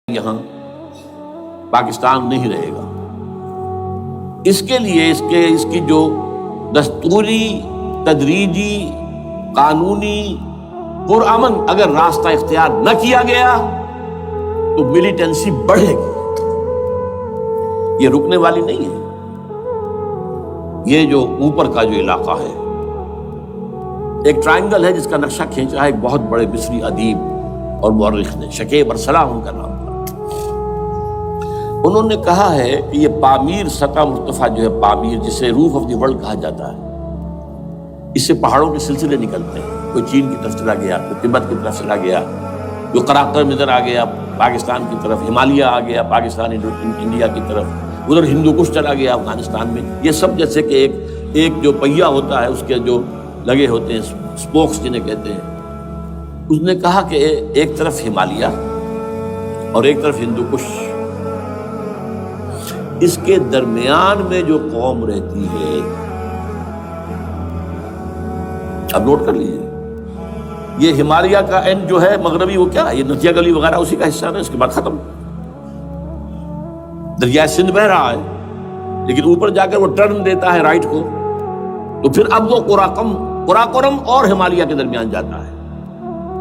یہاں پاکستان نہیں رہے گا۔ اس کے لیے اس کی جو دستوری، تدریجی، قانونی، پرامن اگر راستہ اختیار نہ کیا گیا تو ملیٹنسی بڑھے گی، یہ رکنے والی نہیں ہے۔ یہ جو اوپر کا جو علاقہ ہے، ایک ٹرائنگل ہے جس کا نقشہ کھینچا ہے ایک بہت بڑے مصری ادیب اور مورخ نے، شکیب ارسلان ان کا نام تھا۔ انہوں نے کہا ہے کہ یہ پامیر سطح مرتفع جو ہے، پامیر جسے روف آف دی ورلڈ کہا جاتا ہے، اس سے پہاڑوں کے سلسلے نکلتے ہیں۔ کوئی چین کی طرف چلا گیا، کوئی تبت کی طرف چلا گیا، جو قراقرم ادھر آ گیا پاکستان کی طرف، ہمالیہ آ گیا پاکستان انڈیا کی طرف، ادھر ہندو کش چلا گیا افغانستان میں۔ یہ سب جیسے کہ ایک جو پہیا ہوتا ہے، اس کے جو لگے ہوتے ہیں سپوکس جنہیں کہتے ہیں۔ اس نے کہا کہ ایک طرف ہمالیہ اور ایک طرف ہندو کش، اس کے درمیان میں جو قوم رہتی ہے، اب نوٹ کر لیجیے، یہ ہمالیہ کا اینڈ جو ہے مغربی، وہ کیا ہے، یہ نتیا گلی وغیرہ اسی کا حصہ ہے، اس کے بعد ختم۔ دریائے سندھ بہہ رہا ہے، لیکن اوپر جا کر وہ ٹرن دیتا ہے رائٹ کو، تو پھر اب وہ قراقرم اور ہمالیہ کے درمیان جاتا ہے،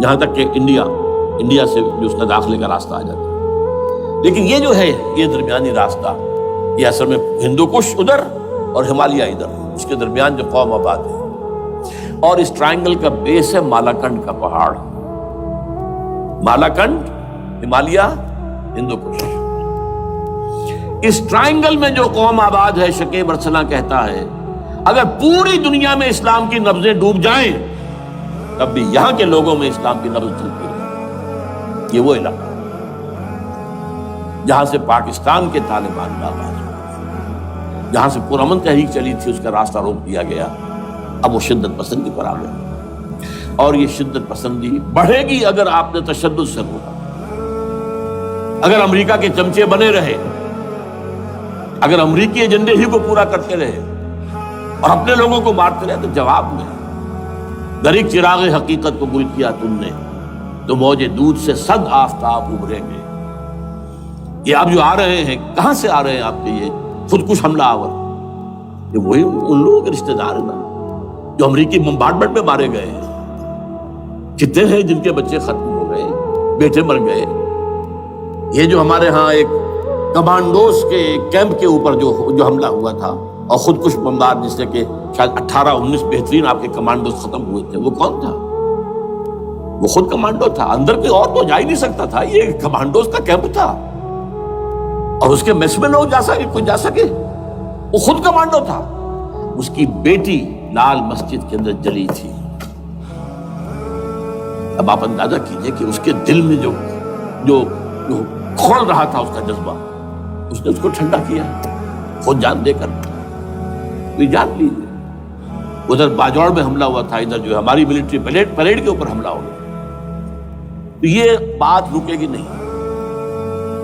یہاں تک کہ انڈیا سے جو اس کا داخلے کا راستہ آ جاتا ہے۔ لیکن یہ جو ہے، یہ درمیانی راستہ، یہ اصل میں ہندو کش ادھر اور ہمالیہ ادھر، اس کے درمیان جو قوم آباد ہے۔ اور اس ٹرائنگل کا بیس ہے مالاکنڈ کا پہاڑ، مالاکنڈ، ہمالیہ، ہندو کش۔ اس ٹرائنگل میں جو قوم آباد ہے، شکیب ارسلان کہتا ہے، اگر پوری دنیا میں اسلام کی نبضیں ڈوب جائیں تب بھی یہاں کے لوگوں میں اسلام کی نبض چلتی رہے۔ یہ وہ علاقہ جہاں سے پاکستان کے طالبان کا آغاز ہوا، جہاں سے پرامن تحریک چلی تھی، اس کا راستہ روک دیا گیا۔ اب وہ شدت پسندی پر آ گئے، اور یہ شدت پسندی بڑھے گی اگر آپ نے تشدد سے روکا، اگر امریکہ کے چمچے بنے رہے، اگر امریکی ایجنڈے ہی کو پورا کرتے رہے اور اپنے لوگوں کو مارتے رہے، تو جواب میں گریک چراغ حقیقت کو گل کیا تم نے، تو موج دودھ سے صد آفتاب ابھریں گے۔ یہ آپ جو آ رہے ہیں، کہاں سے آ رہے ہیں آپ کے یہ خودکش حملہ آور؟ یہ وہی ان لوگوں کے رشتہ دار ہیں نا، جو امریکی بمبارڈمنٹ میں مارے گئے ہیں۔ کتنے ہیں جن کے بچے ختم ہو گئے، بیٹے مر گئے۔ یہ جو ہمارے ہاں ایک کمانڈوز کے کیمپ کے اوپر جو حملہ ہوا تھا، اور خودکش بمبار، جس سے کہ شاید 18-19 بہترین آپ کے کمانڈوز ختم ہوئے تھے، وہ کون تھا؟ وہ خود کمانڈو تھا، اندر کوئی اور تو جا ہی نہیں سکتا تھا، یہ کمانڈوز کا کیمپ تھا، اور اس کے میس میں نہ کوئی جا سکے، وہ خود کمانڈو تھا۔ اس کی بیٹی لال مسجد کے اندر جلی تھی۔ اب آپ اندازہ کیجئے کہ اس کے دل میں جو کھول رہا تھا اس کا جذبہ، اس نے اس کو ٹھنڈا کیا خود جان دے کر۔ کوئی جان لیجیے، ادھر باجوڑ میں حملہ ہوا تھا، ادھر جو ہماری ملٹری پریڈ کے اوپر حملہ ہو گیا۔ تو یہ بات رکے گی نہیں،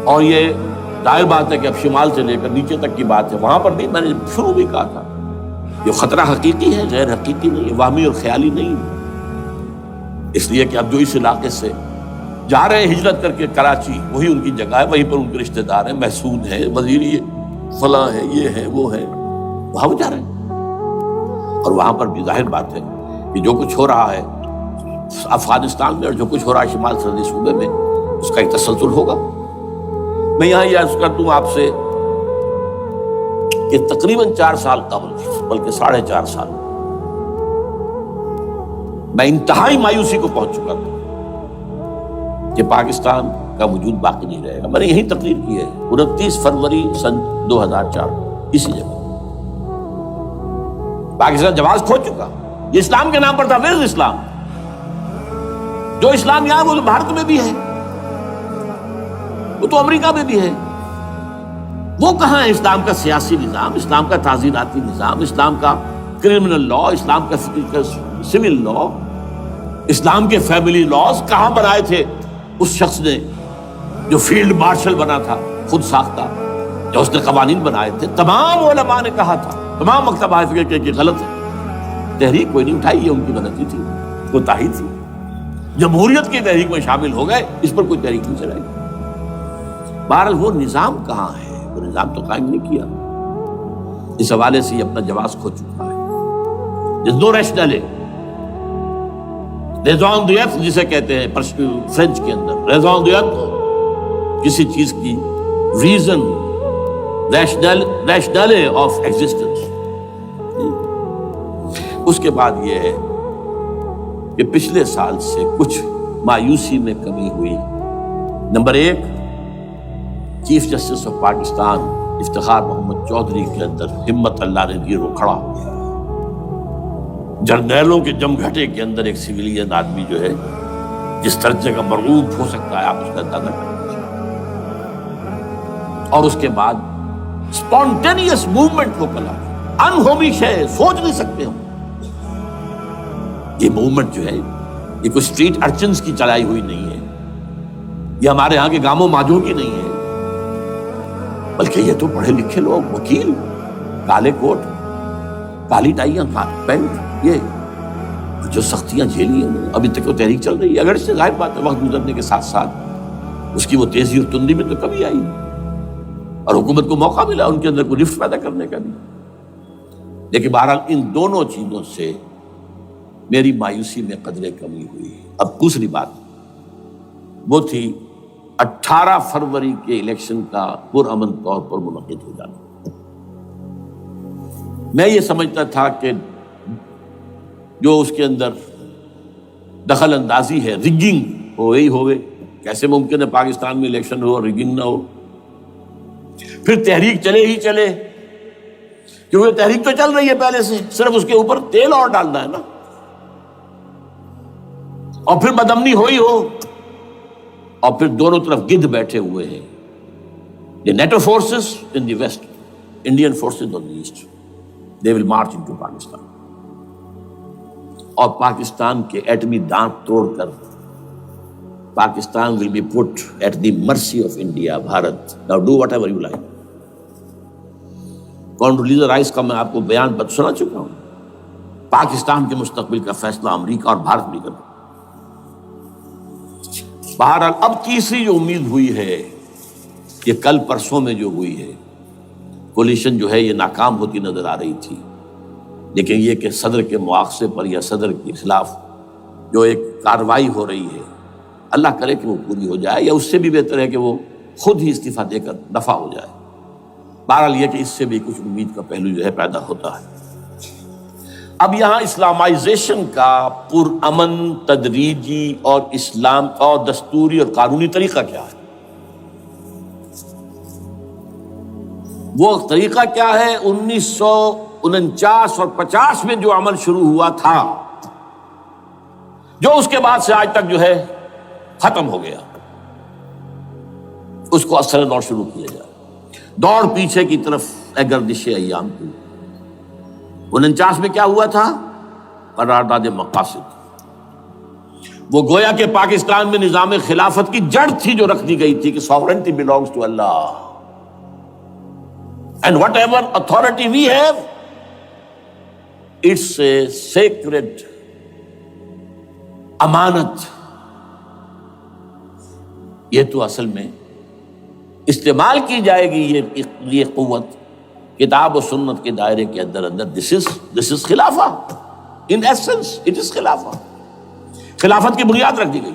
اور یہ ظاہر بات ہے کہ اب شمال سے لے کر نیچے تک کی بات ہے۔ وہاں پر بھی میں نے شروع بھی کہا تھا، یہ خطرہ حقیقی ہے، غیر حقیقی نہیں ہے، واہمی اور خیالی نہیں ہے۔ اس لیے کہ اب جو اس علاقے سے جا رہے ہیں ہجرت کر کے کراچی، وہی ان کی جگہ ہے، وہیں پر ان کے رشتہ دار ہیں، محسود ہیں، وزیر فلاں ہے، یہ ہے، وہ ہے، وہاں وہ جا رہے ہیں۔ اور وہاں پر بھی ظاہر بات ہے کہ جو کچھ ہو رہا ہے افغانستان میں اور جو کچھ ہو رہا ہے شمال سرحدی صوبے میں، اس کا ایک تسلسل ہوگا۔ میں یہاں یہ عرض کر دوں آپ سے کہ تقریباً 4 سال قبل، بلکہ 4.5 سال، میں انتہائی مایوسی کو پہنچ چکا تھا کہ پاکستان کا وجود باقی نہیں رہے گا۔ میں نے یہی تقریر کی ہے 29 فروری سن 2004، اسی جگہ۔ پاکستان جواز کھو چکا، یہ اسلام کے نام پر تھا۔ ویئر اسلام؟ جو اسلام یہاں وہ تو بھارت میں بھی ہے، وہ تو امریکہ میں بھی ہے۔ وہ کہاں ہے اسلام کا سیاسی نظام، اسلام کا تعزیراتی نظام، اسلام کا کرمنل لا، اسلام کا سول لا، اسلام کے فیملی لاز کہاں بنائے تھے اس شخص نے جو فیلڈ مارشل بنا تھا، خود ساختہ، جو اس نے قوانین بنائے تھے؟ تمام علماء نے کہا تھا، تمام مکتب حافظ کے کہ غلط ہے، تحریک کوئی نہیں اٹھائی، یہ ان کی غلطی تھی، کوتاہی تھی۔ جمہوریت کی تحریک میں شامل ہو گئے، اس پر کوئی تحریک نہیں چلائی۔ بہرحال وہ نظام کہاں ہے؟ وہ نظام تو قائم نہیں کیا. اس حوالے سے یہ اپنا جواز کھو چکا ہے. There's no rationale. raison d'être جسے کہتے ہیں فرینچ کے اندر، raison d'être کسی چیز کی ریزن، ریشنل آف ایگزسٹنس. اس کے بعد یہ ہے کہ پچھلے سال سے کچھ مایوسی میں کمی ہوئی. Number 1، chief justice of Pakistan Iftikhar Muhammad Chaudhry کے اندر ہمت اللہ نے دی، وہ کھڑا ہو گیا. جرنیلوں کے جمگھٹے کے اندر ایک سویلین آدمی جو ہے جس درجے کا مرغوب ہو سکتا ہے آپ اس کا اندازہ کریں. اور اس کے بعد اسپونٹینیس موومنٹ کو کلا، انہومی شے، سوچ نہیں سکتے ہم. یہ موومنٹ جو ہے یہ کوئی اسٹریٹ ارچنز کی چلائی ہوئی نہیں ہے، یہ ہمارے ہاں کے گاموں ماجوں کی نہیں ہے، بلکہ یہ تو پڑھے لکھے لوگ، وکیل، کالے کوٹ، کالی ٹائیاں، پینٹ، یہ جو سختیاں جھیلی ہیں ابھی تک وہ تحریک چل رہی ہے. اگر اس سے ظاہر بات ہے وقت گزرنے کے ساتھ ساتھ اس کی وہ تیزی اور تندی میں تو کمی آئی اور حکومت کو موقع ملا ان کے اندر کوئی رفت پیدا کرنے کا بھی. لیکن بہرحال ان دونوں چیزوں سے میری مایوسی میں قدرے کمی ہوئی. اب دوسری بات وہ تھی 18 فروری کے الیکشن کا پرامن طور پر منعقد ہو جانا. میں یہ سمجھتا تھا کہ جو اس کے اندر دخل اندازی ہے، ریگنگ ہوئی ہوئے، کیسے ممکن ہے پاکستان میں الیکشن ہو اور ریگنگ نہ ہو؟ پھر تحریک چلے ہی چلے، کیونکہ تحریک تو چل رہی ہے پہلے سے، صرف اس کے اوپر تیل اور ڈالنا ہے نا. اور پھر بدامنی ہوئی ہو، اور پھر دونوں طرف گدھ بیٹھے ہوئے ہیں. The NATO forces in the west, Indian forces on the east. They will march into Pakistan. اور پاکستان کے ایٹمی دانت توڑ کر Pakistan will be put at the mercy of India, Bharat. Now do whatever you like. Condoleezza Rice کا میں آپ کو بیان سنا چکا ہوں. پاکستان کے مستقبل کا فیصلہ امریکہ اور بھارت بھی کرے. بہرحال اب تیسری جو امید ہوئی ہے کہ کل پرسوں میں جو ہوئی ہے کولیشن جو ہے یہ ناکام ہوتی نظر آ رہی تھی، لیکن یہ کہ صدر کے مواخذے پر یا صدر کے خلاف جو ایک کارروائی ہو رہی ہے اللہ کرے کہ وہ پوری ہو جائے، یا اس سے بھی بہتر ہے کہ وہ خود ہی استعفیٰ دے کر دفع ہو جائے. بہرحال یہ کہ اس سے بھی کچھ امید کا پہلو جو ہے پیدا ہوتا ہے. اب یہاں اسلامائزیشن کا پرامن، تدریجی اور اسلام اور دستوری اور قانونی طریقہ کیا ہے؟ وہ طریقہ کیا ہے؟ 1949 اور 50 میں جو عمل شروع ہوا تھا، جو اس کے بعد سے آج تک جو ہے ختم ہو گیا، اس کو اثر دور شروع کیا جائے. دوڑ پیچھے کی طرف اے گردش ایام کی. 49 میں کیا ہوا تھا؟ قرارداد مقاصد. وہ گویا کہ پاکستان میں نظام خلافت کی جڑ تھی جو رکھ دی گئی تھی کہ sovereignty belongs to Allah and whatever authority we have it's a sacred امانت. یہ تو اصل میں استعمال کی جائے گی یہ قوت کتاب و سنت کے دائرے کے اندر this is خلافہ. in essence it is خلافہ. خلافت کی بنیاد رکھ دی گئی.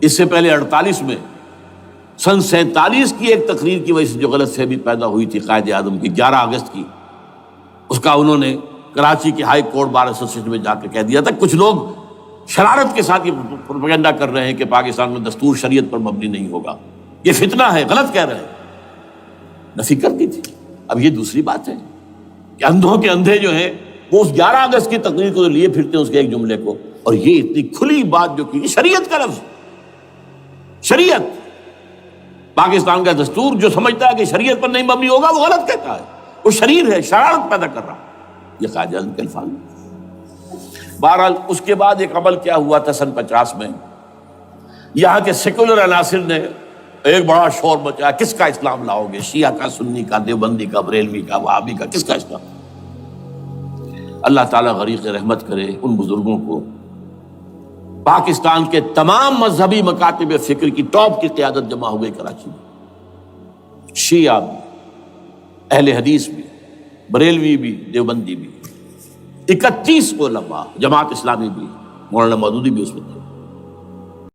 اس سے پہلے 48 میں سن 47 کی ایک تقریر کی وجہ سے جو غلط فہمی پیدا ہوئی تھی قائد اعظم کی 11 اگست کی، اس کا انہوں نے کراچی کے ہائی کورٹ بار ایسوسیشن میں جا کے کہہ دیا تھا کچھ لوگ شرارت کے ساتھ یہ پروپیگنڈا کر رہے ہیں کہ پاکستان میں دستور شریعت پر مبنی نہیں ہوگا، یہ فتنہ ہے، غلط کہہ رہے ہیں. نفی کر دی تھی. اب یہ دوسری بات ہے کہ اندھوں کے اندھے جو ہیں وہ اس 11 اگست کی تقریر کو لیے پھرتے ہیں اس کے ایک جملے کو، اور یہ اتنی کھلی بات جو کی شریعت کا لفظ، شریعت، پاکستان کا دستور جو سمجھتا ہے کہ شریعت پر نہیں مبنی ہوگا وہ غلط کہتا ہے، وہ شریر ہے، شرارت پیدا کر رہا. یہ قائد اعظم کے الفاظ. بہرحال اس کے بعد ایک عمل کیا ہوا تھا سن 50 میں، یہاں کے سیکولر عناصر نے ایک بڑا شور مچایا، کس کا اسلام لاؤ گے؟ شیعہ کا، سنی کا، دیوبندی کا، بریلوی کا، وہابی کا، کس کا اسلام؟ اللہ تعالیٰ غریق رحمت کرے ان بزرگوں کو پاکستان کے تمام مذہبی مکاتب فکر کی ٹاپ کی قیادت جمع ہو گئی کراچی میں، شیعہ بھی، اہل حدیث بھی، بریلوی بھی، دیوبندی بھی، 31 علماء، جماعت اسلامی بھی، مولانا مودودی بھی اس میں تھے۔